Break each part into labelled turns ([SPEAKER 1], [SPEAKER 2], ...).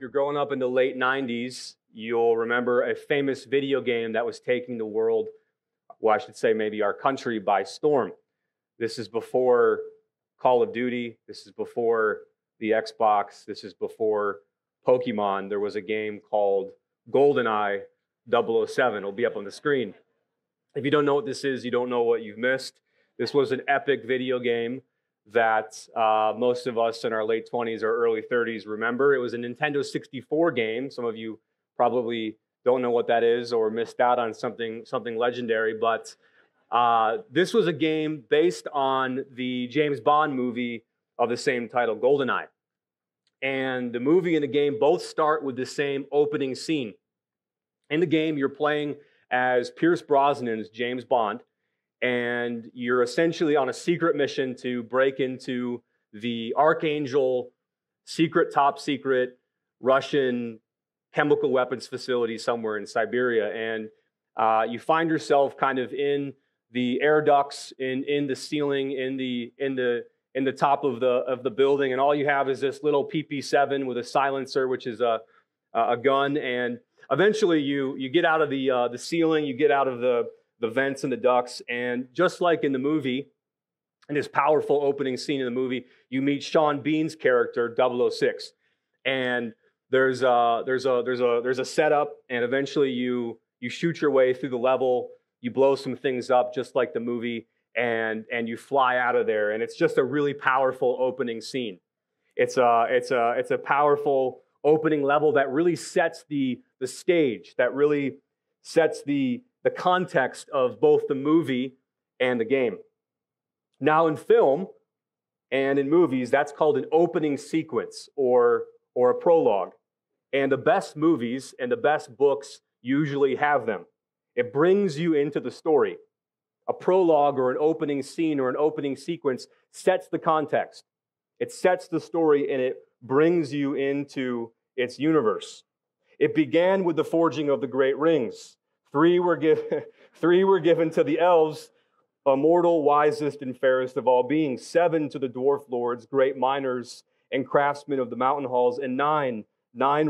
[SPEAKER 1] you're growing up in the late 90s, you'll remember a famous video game that was taking the world, well, I should say maybe our country, by storm. This is before Call of Duty. This is before the Xbox. This is before Pokemon. There was a game called GoldenEye 007. It'll be up on the screen. If you don't know what this is, you don't know what you've missed. This was an epic video game that most of us in our late 20s or early 30s remember. It was a Nintendo 64 game. Some of you probably don't know what that is or missed out on something legendary, but this was a game based on the James Bond movie of the same title, GoldenEye. And the movie and the game both start with the same opening scene. In the game, you're playing as Pierce Brosnan's James Bond, and you're essentially on a secret mission to break into the Archangel top secret Russian chemical weapons facility somewhere in Siberia. And you find yourself kind of in the air ducts, in the ceiling, in the top of the building, and all you have is this little PP-7 with a silencer, which is a gun. And eventually you get out of the ceiling, you get out of the vents and the ducts, and just like in the movie, in this powerful opening scene in the movie, you meet Sean Bean's character, 006. And there's a setup, and eventually you shoot your way through the level, you blow some things up just like the movie, and you fly out of there. And it's just a really powerful opening scene. It's a powerful opening level that really sets the stage, that really sets the context of both the movie and the game. Now in film and in movies, that's called an opening sequence or a prologue. And the best movies and the best books usually have them. It brings you into the story. A prologue or an opening scene or an opening sequence sets the context. It sets the story and it brings you into its universe. It began with the forging of the great rings. Three were given to the elves, immortal, wisest, and fairest of all beings. 7 to the dwarf lords, great miners and craftsmen of the mountain halls. And 9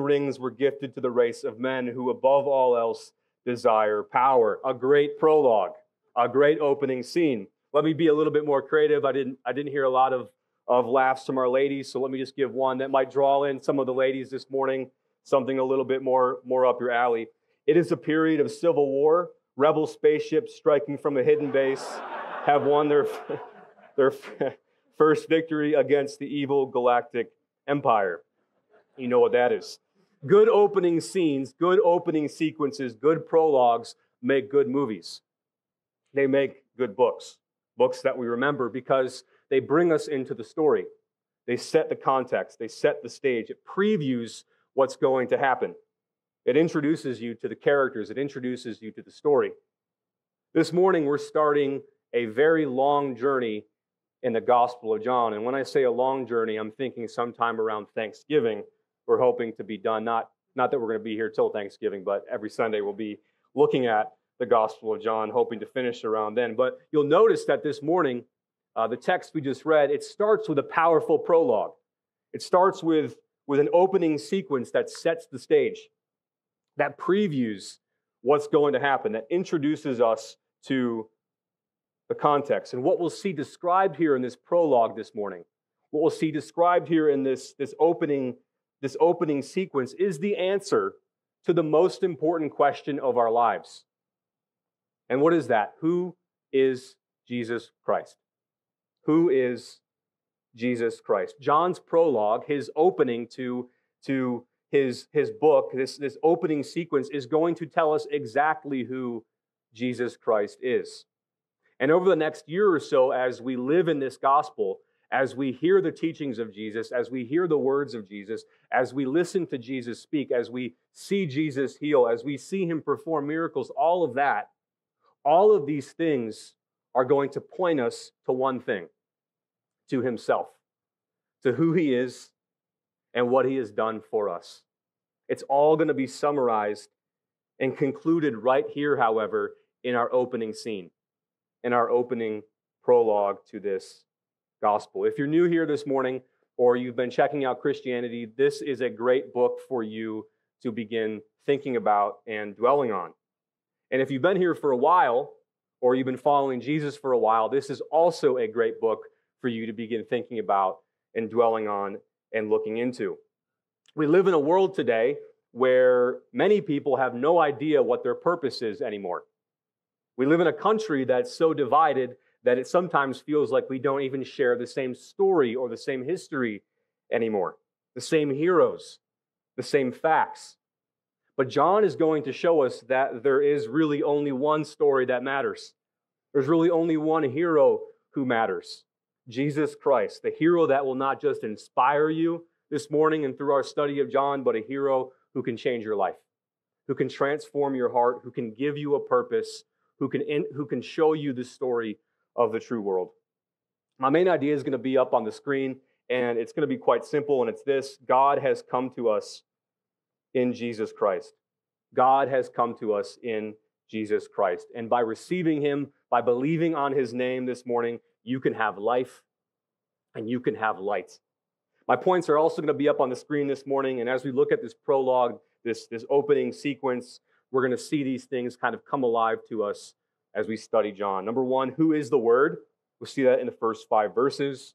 [SPEAKER 1] rings were gifted to the race of men who above all else desire power. A great prologue, a great opening scene. Let me be a little bit more creative. I didn't hear a lot of laughs from our ladies, so let me just give one that might draw in some of the ladies this morning, something a little bit more up your alley. It is a period of civil war. Rebel spaceships striking from a hidden base have won their first victory against the evil galactic empire. You know what that is. Good opening scenes, good opening sequences, good prologues make good movies. They make good books, books that we remember because they bring us into the story. They set the context. They set the stage. It previews what's going to happen. It introduces you to the characters. It introduces you to the story. This morning, we're starting a very long journey in the Gospel of John. And when I say a long journey, I'm thinking sometime around Thanksgiving. We're hoping to be done. Not that we're going to be here till Thanksgiving, but every Sunday we'll be looking at the Gospel of John, hoping to finish around then. But you'll notice that this morning, the text we just read, it starts with a powerful prologue. It starts with an opening sequence that sets the stage, that previews what's going to happen, that introduces us to the context. And what we'll see described here in this prologue this morning, what we'll see described here in this opening sequence is the answer to the most important question of our lives. And what is that? Who is Jesus Christ? Who is Jesus Christ? John's prologue, his opening to his book, this opening sequence is going to tell us exactly who Jesus Christ is. And over the next year or so, as we live in this gospel, as we hear the teachings of Jesus, as we hear the words of Jesus, as we listen to Jesus speak, as we see Jesus heal, as we see him perform miracles, all of these things are going to point us to one thing, to himself, to who he is and what he has done for us. It's all going to be summarized and concluded right here, however, in our opening scene, in our opening prologue to this gospel. If you're new here this morning, or you've been checking out Christianity, this is a great book for you to begin thinking about and dwelling on. And if you've been here for a while, or you've been following Jesus for a while, this is also a great book for you to begin thinking about and dwelling on and looking into. We live in a world today where many people have no idea what their purpose is anymore. We live in a country that's so divided that it sometimes feels like we don't even share the same story or the same history anymore, the same heroes, the same facts. But John is going to show us that there is really only one story that matters. There's really only one hero who matters, Jesus Christ, the hero that will not just inspire you this morning and through our study of John, but a hero who can change your life, who can transform your heart, who can give you a purpose, who can show you the story of the true world. My main idea is going to be up on the screen, and it's going to be quite simple, and it's this: God has come to us in Jesus Christ. God has come to us in Jesus Christ. And by receiving him, by believing on his name this morning, you can have life and you can have light. My points are also going to be up on the screen this morning, and as we look at this prologue, this opening sequence, we're going to see these things kind of come alive to us as we study John. Number one, who is the Word? We'll see that in the first 5 verses.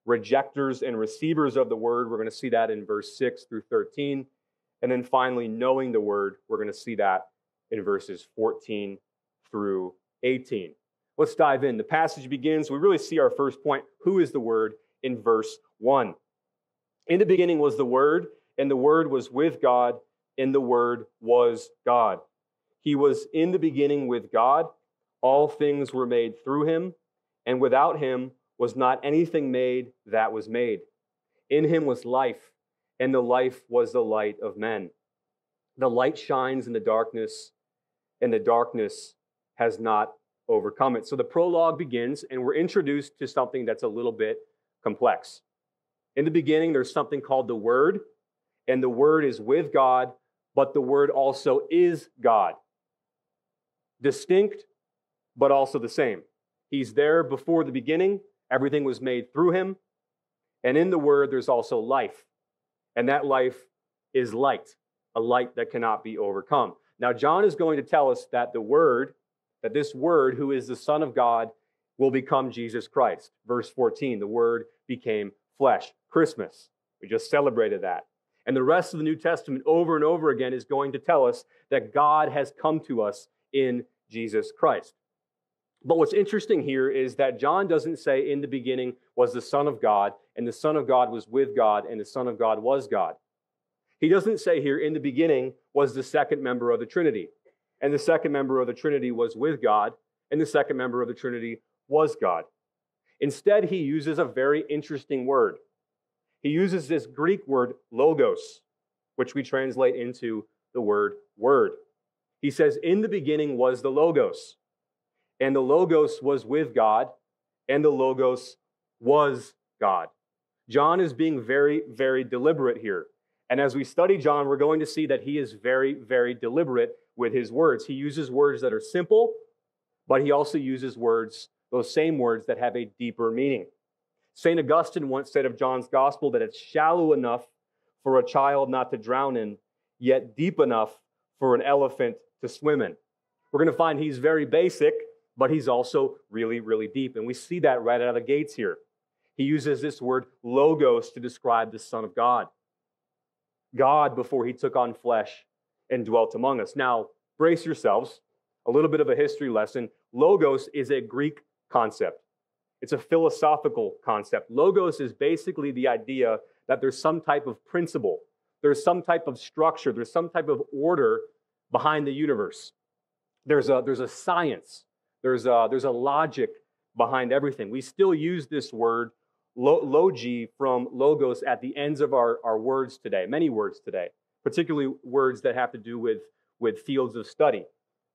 [SPEAKER 1] Rejectors and receivers of the Word, we're going to see that in verse 6 through 13. And then finally, knowing the Word, we're going to see that in verses 14 through 18. Let's dive in. The passage begins, we really see our first point, who is the Word, in verse 1. In the beginning was the Word, and the Word was with God, and the Word was God. He was in the beginning with God. All things were made through him, and without him was not anything made that was made. In him was life, and the life was the light of men. The light shines in the darkness, and the darkness has not overcome it. So the prologue begins, and we're introduced to something that's a little bit complex. In the beginning, there's something called the Word, and the Word is with God, but the Word also is God. Distinct, but also the same. He's there before the beginning. Everything was made through him. And in the Word, there's also life. And that life is light, a light that cannot be overcome. Now, John is going to tell us that this Word, who is the Son of God, will become Jesus Christ. Verse 14, the Word became flesh. Christmas. We just celebrated that. And the rest of the New Testament over and over again is going to tell us that God has come to us in Jesus Christ. But what's interesting here is that John doesn't say in the beginning was the Son of God, and the Son of God was with God, and the Son of God was God. He doesn't say here in the beginning was the second member of the Trinity, and the second member of the Trinity was with God, and the second member of the Trinity was God. Instead, he uses a very interesting word. He uses this Greek word logos, which we translate into the word word. He says, in the beginning was the Logos, and the Logos was with God, and the Logos was God. John is being very, very deliberate here. And as we study John, we're going to see that he is very, very deliberate with his words. He uses words that are simple, but he also uses words, those same words that have a deeper meaning. St. Augustine once said of John's gospel that it's shallow enough for a child not to drown in, yet deep enough for an elephant to swim in. We're going to find he's very basic, but he's also really, really deep. And we see that right out of the gates here. He uses this word logos to describe the Son of God. God before he took on flesh and dwelt among us. Now, brace yourselves. A little bit of a history lesson. Logos is a Greek concept. It's a philosophical concept. Logos is basically the idea that there's some type of principle, there's some type of structure, there's some type of order behind the universe. There's a science, there's a logic behind everything. We still use this word logi from logos at the ends of our words today, many words today, particularly words that have to do with fields of study.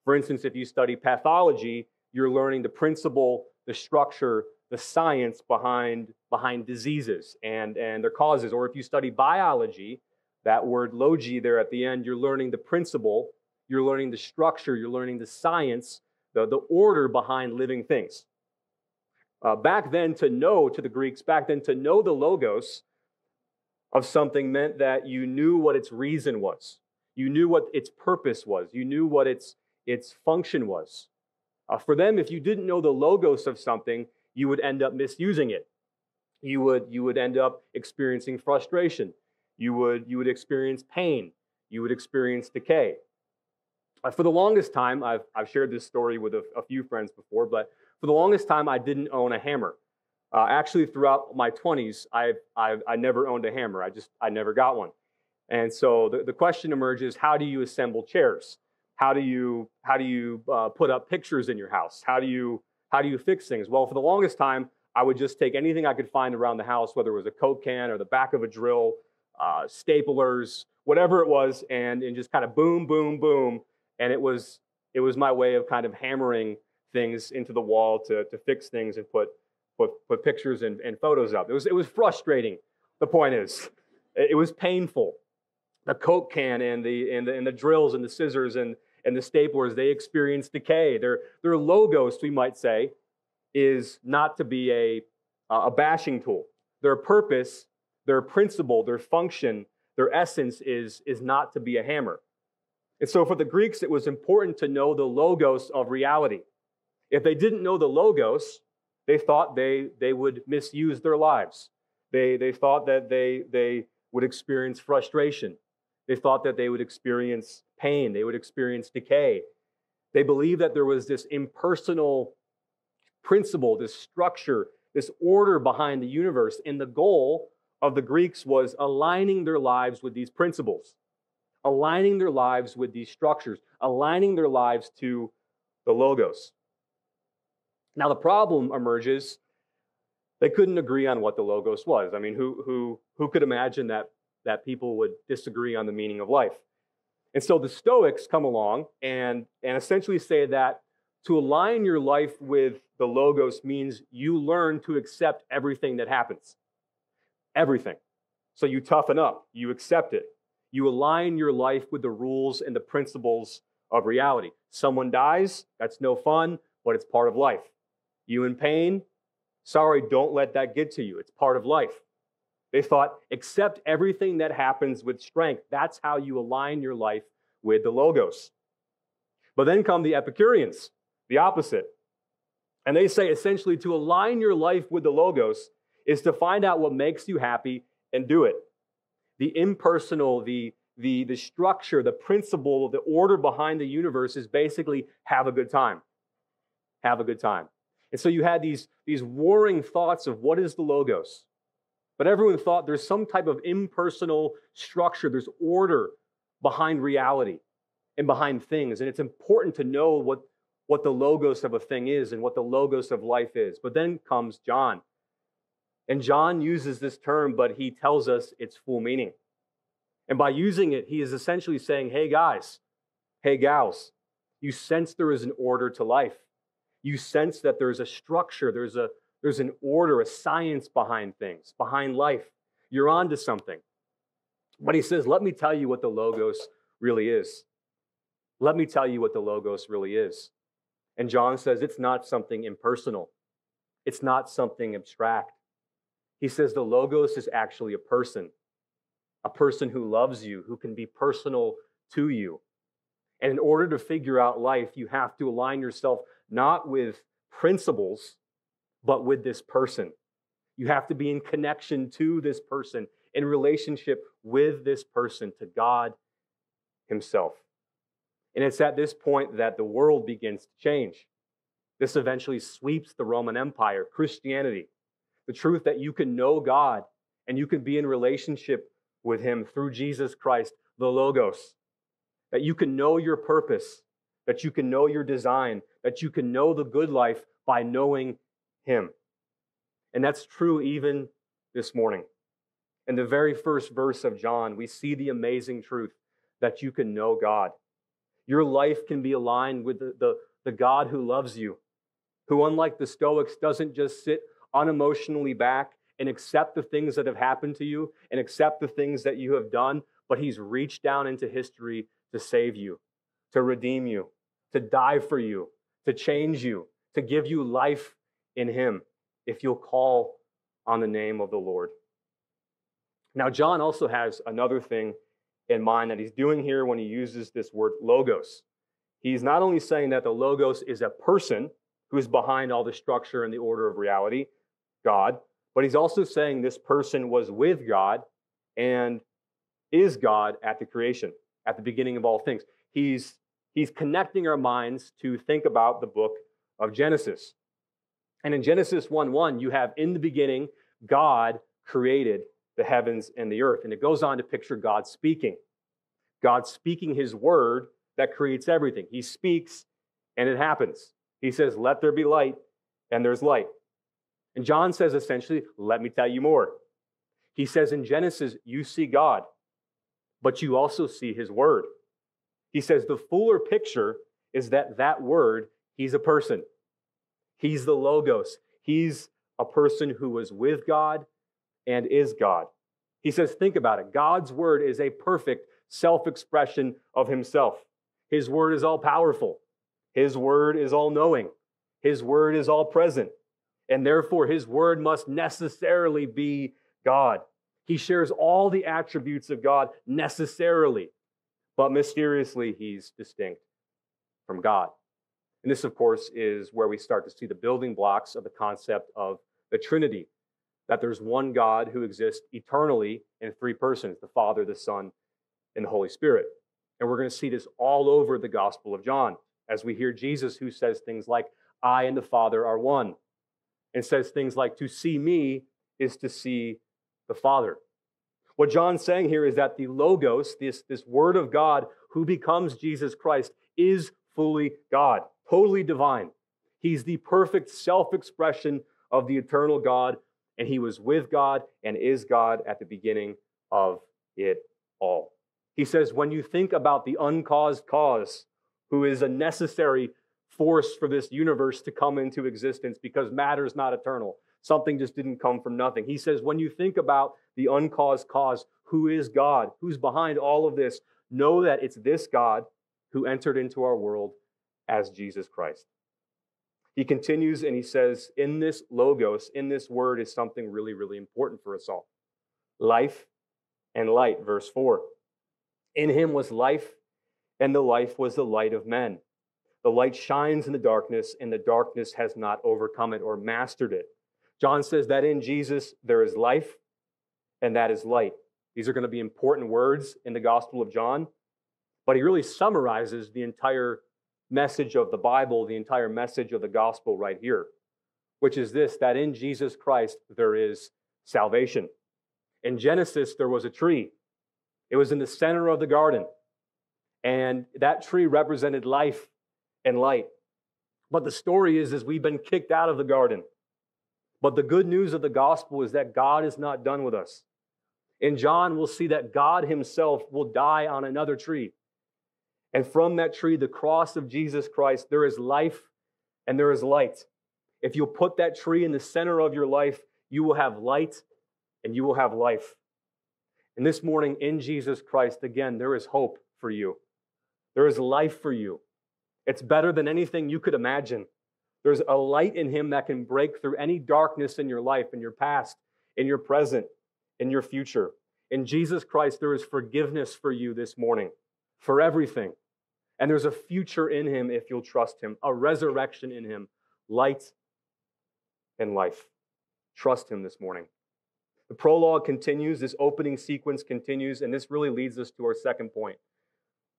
[SPEAKER 1] For instance, if you study pathology, you're learning the principle, the structure, the science behind diseases and their causes. Or if you study biology, that word logi there at the end, you're learning the principle, you're learning the structure, you're learning the science, the order behind living things. Back then, to know the Logos of something meant that you knew what its reason was. You knew what its purpose was. You knew what its function was. For them, if you didn't know the logos of something, you would end up misusing it. You would end up experiencing frustration. You would experience pain. You would experience decay. For the longest time, I've shared this story with a few friends before, but for the longest time, I didn't own a hammer. Actually, throughout my 20s, I never owned a hammer. I never got one. And so the question emerges: how do you assemble chairs? How do you put up pictures in your house? How do you fix things? Well, for the longest time, I would just take anything I could find around the house, whether it was a Coke can or the back of a drill, staplers, whatever it was, and just kind of boom, boom, boom. And it was my way of kind of hammering things into the wall to fix things and put pictures and photos up. It was frustrating. The point is, it was painful. The Coke can and the drills and the scissors and the staplers, they experience decay. Their logos, we might say, is not to be a bashing tool. Their purpose, their principle, their function, their essence is not to be a hammer. And so for the Greeks, it was important to know the logos of reality. If they didn't know the logos, they thought they would misuse their lives. They thought that they would experience frustration. They thought that they would experience pain. They would experience decay. They believed that there was this impersonal principle, this structure, this order behind the universe. And the goal of the Greeks was aligning their lives with these principles, aligning their lives with these structures, aligning their lives to the logos. Now the problem emerges: they couldn't agree on what the logos was. I mean, who could imagine that people would disagree on the meaning of life? And so the Stoics come along and essentially say that to align your life with the logos means you learn to accept everything that happens. Everything. So you toughen up, you accept it. You align your life with the rules and the principles of reality. Someone dies, that's no fun, but it's part of life. You in pain, sorry, don't let that get to you. It's part of life. They thought, accept everything that happens with strength. That's how you align your life with the logos. But then come the Epicureans, the opposite. And they say essentially to align your life with the logos is to find out what makes you happy and do it. The impersonal, the structure, the principle, the order behind the universe is basically have a good time. Have a good time. And so you had these warring thoughts of what is the logos. But everyone thought there's some type of impersonal structure, there's order behind reality and behind things. And it's important to know what the logos of a thing is and what the logos of life is. But then comes John. And John uses this term, but he tells us its full meaning. And by using it, he is essentially saying, hey guys, hey gals, you sense there is an order to life. You sense that there's a structure, there's an order, a science behind things, behind life. You're onto something. But he says, let me tell you what the logos really is. Let me tell you what the logos really is. And John says it's not something impersonal. It's not something abstract. He says the logos is actually a person who loves you, who can be personal to you. And in order to figure out life, you have to align yourself not with principles, but with this person. You have to be in connection to this person, in relationship with this person, to God himself. And it's at this point that the world begins to change. This eventually sweeps the Roman Empire, Christianity. The truth that you can know God and you can be in relationship with him through Jesus Christ, the Logos. That you can know your purpose, that you can know your design, that you can know the good life by knowing him. And that's true even this morning. In the very first verse of John, we see the amazing truth that you can know God. Your life can be aligned with the God who loves you, who, unlike the Stoics, doesn't just sit unemotionally back and accept the things that have happened to you and accept the things that you have done, but he's reached down into history to save you, to redeem you, to die for you, to change you, to give you life in him if you'll call on the name of the Lord. Now, John also has another thing in mind that he's doing here when he uses this word logos. He's not only saying that the logos is a person who is behind all the structure and the order of reality, God, but he's also saying this person was with God and is God at the creation, at the beginning of all things. He's connecting our minds to think about the book of Genesis. And in Genesis 1:1, you have in the beginning, God created the heavens and the earth. And it goes on to picture God speaking his word that creates everything. He speaks and it happens. He says, let there be light, and there's light. And John says essentially, let me tell you more. He says in Genesis, you see God, but you also see his word. He says the fuller picture is that word, he's a person. He's the logos. He's a person who was with God and is God. He says, think about it. God's word is a perfect self-expression of himself. His word is all powerful. His word is all knowing. His word is all present. And therefore, his word must necessarily be God. He shares all the attributes of God necessarily, but mysteriously, he's distinct from God. And this, of course, is where we start to see the building blocks of the concept of the Trinity, that there's one God who exists eternally in three persons, the Father, the Son, and the Holy Spirit. And we're going to see this all over the Gospel of John, as we hear Jesus who says things like, I and the Father are one, and says things like, to see me is to see the Father. What John's saying here is that the Logos, this Word of God who becomes Jesus Christ, is fully God, totally divine. He's the perfect self-expression of the eternal God, and he was with God and is God at the beginning of it all. He says, when you think about the uncaused cause, who is a necessary force for this universe to come into existence because matter is not eternal. Something just didn't come from nothing. He says, when you think about the uncaused cause, who is God, who's behind all of this, know that it's this God who entered into our world as Jesus Christ. He continues and he says, in this logos, in this word is something really, really important for us all. Life and light, verse 4. In him was life, and the life was the light of men. The light shines in the darkness, and the darkness has not overcome it or mastered it. John says that in Jesus there is life, and that is light. These are going to be important words in the Gospel of John, but he really summarizes the entire message of the Bible, the entire message of the Gospel right here, which is this, that in Jesus Christ there is salvation. In Genesis, there was a tree. It was in the center of the garden, and that tree represented life and light. But the story is we've been kicked out of the garden. But the good news of the gospel is that God is not done with us. In John, we'll see that God himself will die on another tree. And from that tree, the cross of Jesus Christ, there is life and there is light. If you'll put that tree in the center of your life, you will have light and you will have life. And this morning in Jesus Christ, again, there is hope for you. There is life for you. It's better than anything you could imagine. There's a light in him that can break through any darkness in your life, in your past, in your present, in your future. In Jesus Christ, there is forgiveness for you this morning, for everything. And there's a future in him if you'll trust him, a resurrection in him, light and life. Trust him this morning. The prologue continues, this opening sequence continues, and this really leads us to our second point.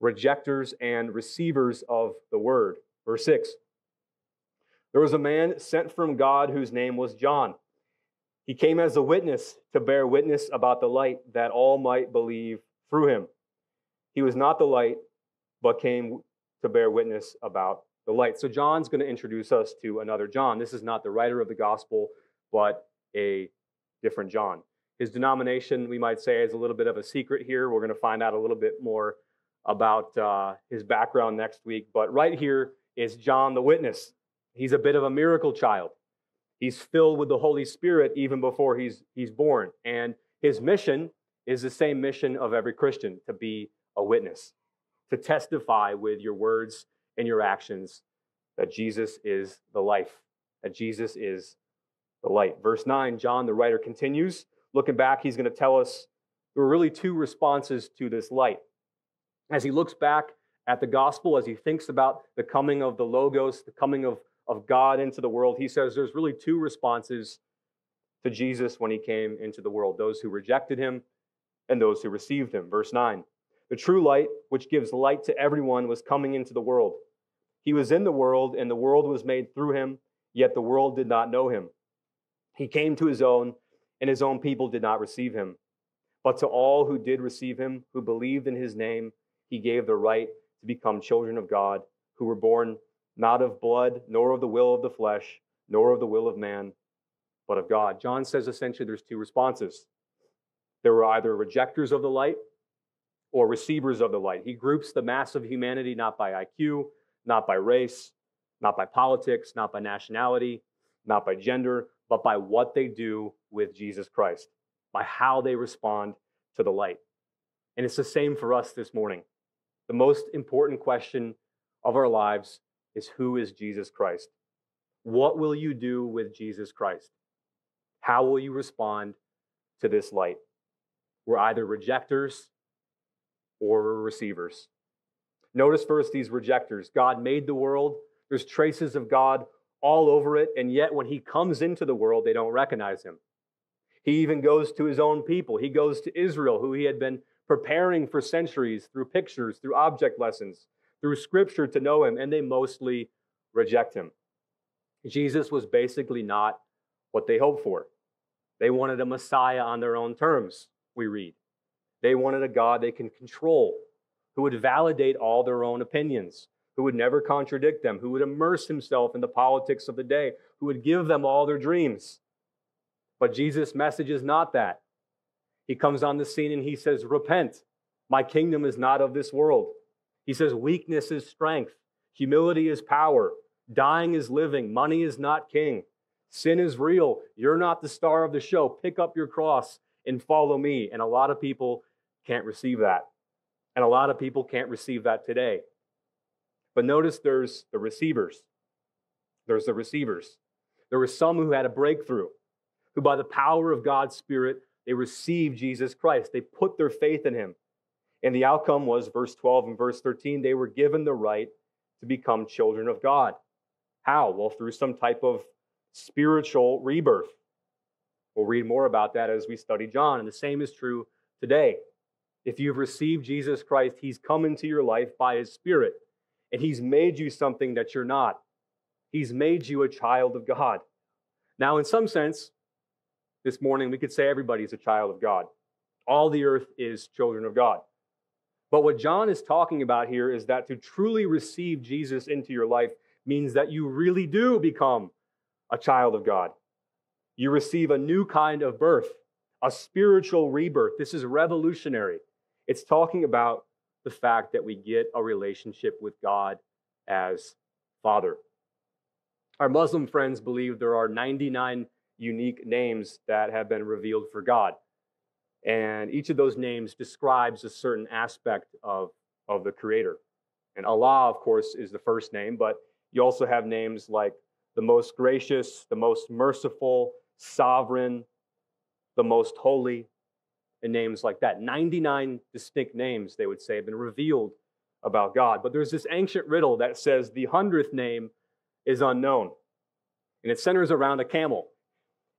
[SPEAKER 1] Rejectors and receivers of the word. Verse 6. There was a man sent from God whose name was John. He came as a witness to bear witness about the light that all might believe through him. He was not the light, but came to bear witness about the light. So John's going to introduce us to another John. This is not the writer of the gospel, but a different John. His denomination, we might say, is a little bit of a secret here. We're going to find out a little bit more about his background next week. But right here is John the witness. He's a bit of a miracle child. He's filled with the Holy Spirit even before he's born. And his mission is the same mission of every Christian, to be a witness, to testify with your words and your actions that Jesus is the life, that Jesus is the light. Verse 9, John, the writer, continues. Looking back, he's going to tell us There were really two responses to this light. As he looks back at the gospel, as he thinks about the coming of the Logos, the coming of God into the world, he says there's really two responses to Jesus when he came into the world: those who rejected him and those who received him. Verse 9, the true light, which gives light to everyone, was coming into the world. He was in the world, and the world was made through him, yet the world did not know him. He came to his own, and his own people did not receive him. But to all who did receive him, who believed in his name, he gave the right to become children of God, who were born not of blood, nor of the will of the flesh, nor of the will of man, but of God. John says essentially there's two responses. There were either rejectors of the light or receivers of the light. He groups the mass of humanity not by IQ, not by race, not by politics, not by nationality, not by gender, but by what they do with Jesus Christ, by how they respond to the light. And it's the same for us this morning. The most important question of our lives is, who is Jesus Christ? What will you do with Jesus Christ? How will you respond to this light? We're either rejectors or we're receivers. Notice first these rejectors. God made the world. There's traces of God all over it, and yet when he comes into the world, they don't recognize him. He even goes to his own people. He goes to Israel, who he had been preparing for centuries through pictures, through object lessons, through scripture to know him, and they mostly reject him. Jesus was basically not what they hoped for. They wanted a Messiah on their own terms, we read. They wanted a God they can control, who would validate all their own opinions, who would never contradict them, who would immerse himself in the politics of the day, who would give them all their dreams. But Jesus' message is not that. He comes on the scene and he says, repent. My kingdom is not of this world. He says, weakness is strength. Humility is power. Dying is living. Money is not king. Sin is real. You're not the star of the show. Pick up your cross and follow me. And a lot of people can't receive that. And a lot of people can't receive that today. But notice there's the receivers. There's the receivers. There were some who had a breakthrough, who by the power of God's Spirit, they received Jesus Christ. They put their faith in him. And the outcome was, verse 12 and verse 13, they were given the right to become children of God. How? Well, through some type of spiritual rebirth. We'll read more about that as we study John. And the same is true today. If you've received Jesus Christ, he's come into your life by his Spirit. And he's made you something that you're not. He's made you a child of God. Now, in some sense, this morning we could say everybody's a child of God. All the earth is children of God. But what John is talking about here is that to truly receive Jesus into your life means that you really do become a child of God. You receive a new kind of birth, a spiritual rebirth. This is revolutionary. It's talking about the fact that we get a relationship with God as Father. Our Muslim friends believe there are 99 unique names that have been revealed for God. And each of those names describes a certain aspect of the Creator. And Allah, of course, is the first name, but you also have names like the most gracious, the most merciful, sovereign, the most holy, and names like that. 99 distinct names, they would say, have been revealed about God. But there's this ancient riddle that says the 100th name is unknown. And it centers around a camel.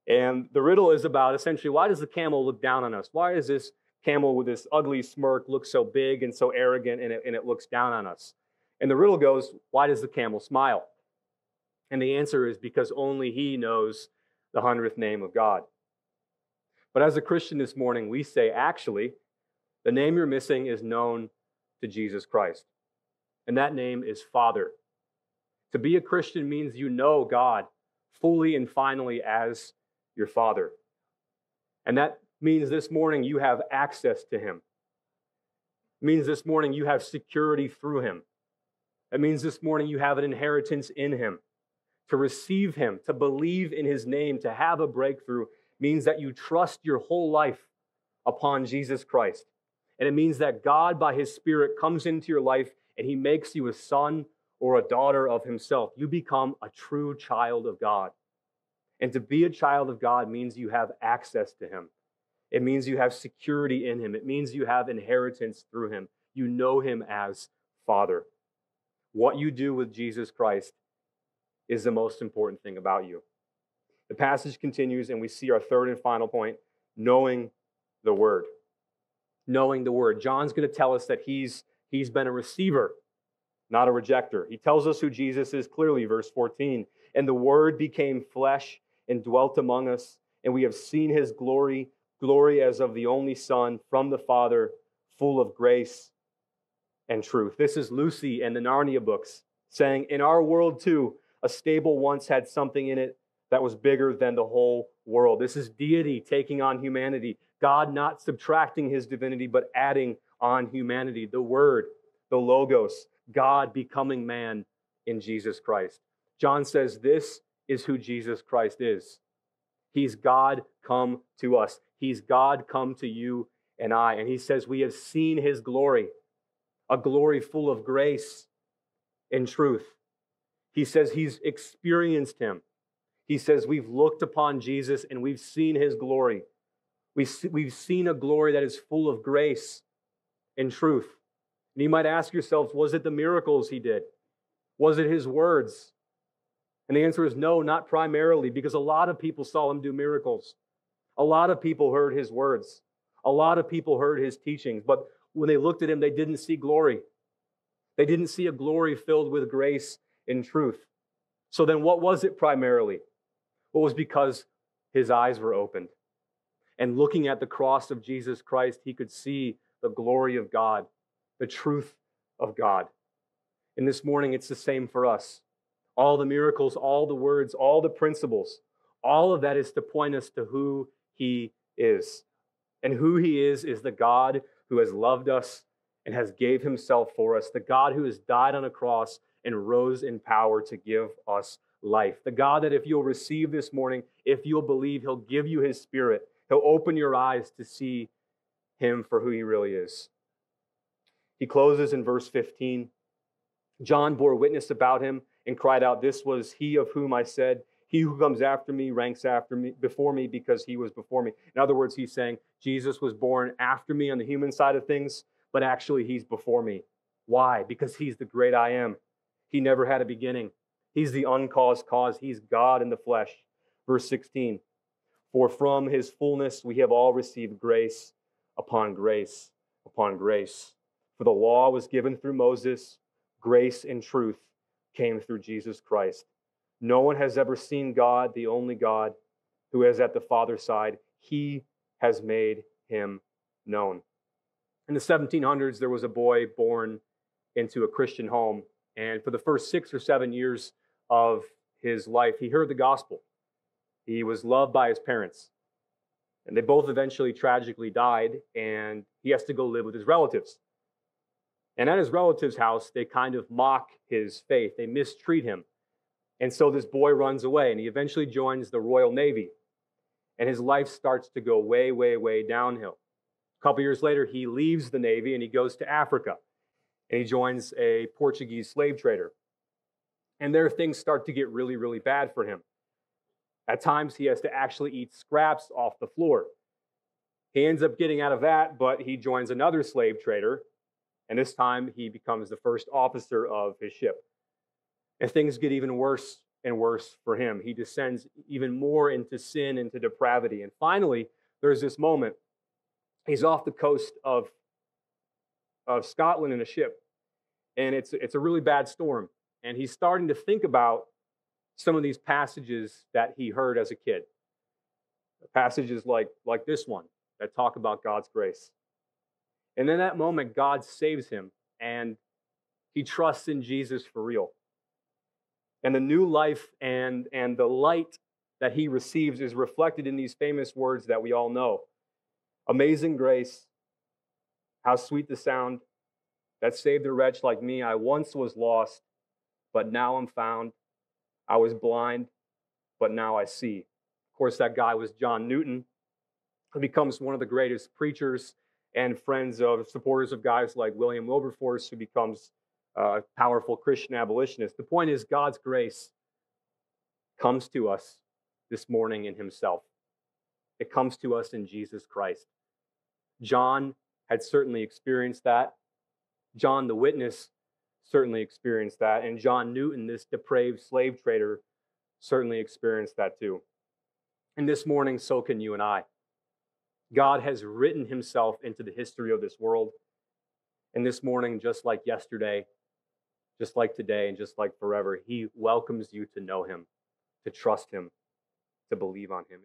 [SPEAKER 1] And the riddle is about essentially, why does the camel look down on us? Why does this camel with this ugly smirk look so big and so arrogant and it looks down on us? And the riddle goes, why does the camel smile? And the answer is because only he knows the 100th name of God. But as a Christian this morning, we say, actually, the name you're missing is known to Jesus Christ. And that name is Father. To be a Christian means you know God fully and finally as your Father. And that means this morning you have access to him. It means this morning you have security through him. It means this morning you have an inheritance in him. To receive him, to believe in his name, to have a breakthrough means that you trust your whole life upon Jesus Christ. And it means that God, by his Spirit, comes into your life and he makes you a son or a daughter of himself. You become a true child of God. And to be a child of God means you have access to him. It means you have security in him. It means you have inheritance through him. You know him as Father. What you do with Jesus Christ is the most important thing about you. The passage continues, and we see our third and final point, knowing the Word. Knowing the Word. John's going to tell us that he's been a receiver, not a rejecter. He tells us who Jesus is clearly, verse 14. And the Word became flesh and dwelt among us, and we have seen his glory, glory as of the only Son from the Father, full of grace and truth. This is Lucy and the Narnia books saying, in our world too, a stable once had something in it that was bigger than the whole world. This is deity taking on humanity. God not subtracting his divinity, but adding on humanity. The Word, the Logos, God becoming man in Jesus Christ. John says this is who Jesus Christ is. He's God come to us. He's God come to you and I. And he says we have seen his glory, a glory full of grace and truth. He says he's experienced him. He says we've looked upon Jesus and we've seen his glory. We've seen a glory that is full of grace and truth. And you might ask yourselves, was it the miracles he did? Was it his words? And the answer is no, not primarily, because a lot of people saw him do miracles. A lot of people heard his words. A lot of people heard his teachings. But when they looked at him, they didn't see glory. They didn't see a glory filled with grace and truth. So then what was it primarily? Well, it was because his eyes were opened. And looking at the cross of Jesus Christ, he could see the glory of God, the truth of God. And this morning, it's the same for us. All the miracles, all the words, all the principles, all of that is to point us to who he is. And who he is the God who has loved us and has gave himself for us, the God who has died on a cross and rose in power to give us life. The God that if you'll receive this morning, if you'll believe, he'll give you his Spirit. He'll open your eyes to see him for who he really is. He closes in verse 15. John bore witness about him and cried out, this was he of whom I said, he who comes after me ranks after me, before me because he was before me. In other words, he's saying Jesus was born after me on the human side of things, but actually he's before me. Why? Because he's the great I am. He never had a beginning. He's the uncaused cause. He's God in the flesh. Verse 16, for from his fullness we have all received grace upon grace upon grace. For the law was given through Moses, grace and truth came through Jesus Christ. No one has ever seen God, the only God, who is at the Father's side. He has made him known. In the 1700s, there was a boy born into a Christian home, and for the first 6 or 7 years of his life, he heard the gospel. He was loved by his parents, and they both eventually tragically died, and he has to go live with his relatives. And at his relatives' house, they kind of mock his faith. They mistreat him. And so this boy runs away, and he eventually joins the Royal Navy. And his life starts to go way, way, way downhill. A couple years later, he leaves the Navy, and he goes to Africa. And he joins a Portuguese slave trader. And there things start to get really, really bad for him. At times, he has to actually eat scraps off the floor. He ends up getting out of that, but he joins another slave trader. And this time, he becomes the first officer of his ship. And things get even worse and worse for him. He descends even more into sin, into depravity. And finally, there's this moment. He's off the coast of Scotland in a ship. And it's a really bad storm. And he's starting to think about some of these passages that he heard as a kid. Passages like this one that talk about God's grace. And in that moment, God saves him, and he trusts in Jesus for real. And the new life and the light that he receives is reflected in these famous words that we all know. Amazing grace, how sweet the sound that saved a wretch like me. I once was lost, but now I'm found. I was blind, but now I see. Of course, that guy was John Newton, who becomes one of the greatest preachers and friends of supporters of guys like William Wilberforce, who becomes a powerful Christian abolitionist. The point is, God's grace comes to us this morning in himself. It comes to us in Jesus Christ. John had certainly experienced that. John the witness certainly experienced that. And John Newton, this depraved slave trader, certainly experienced that too. And this morning, so can you and I. God has written himself into the history of this world. And this morning, just like yesterday, just like today, and just like forever, he welcomes you to know him, to trust him, to believe on him.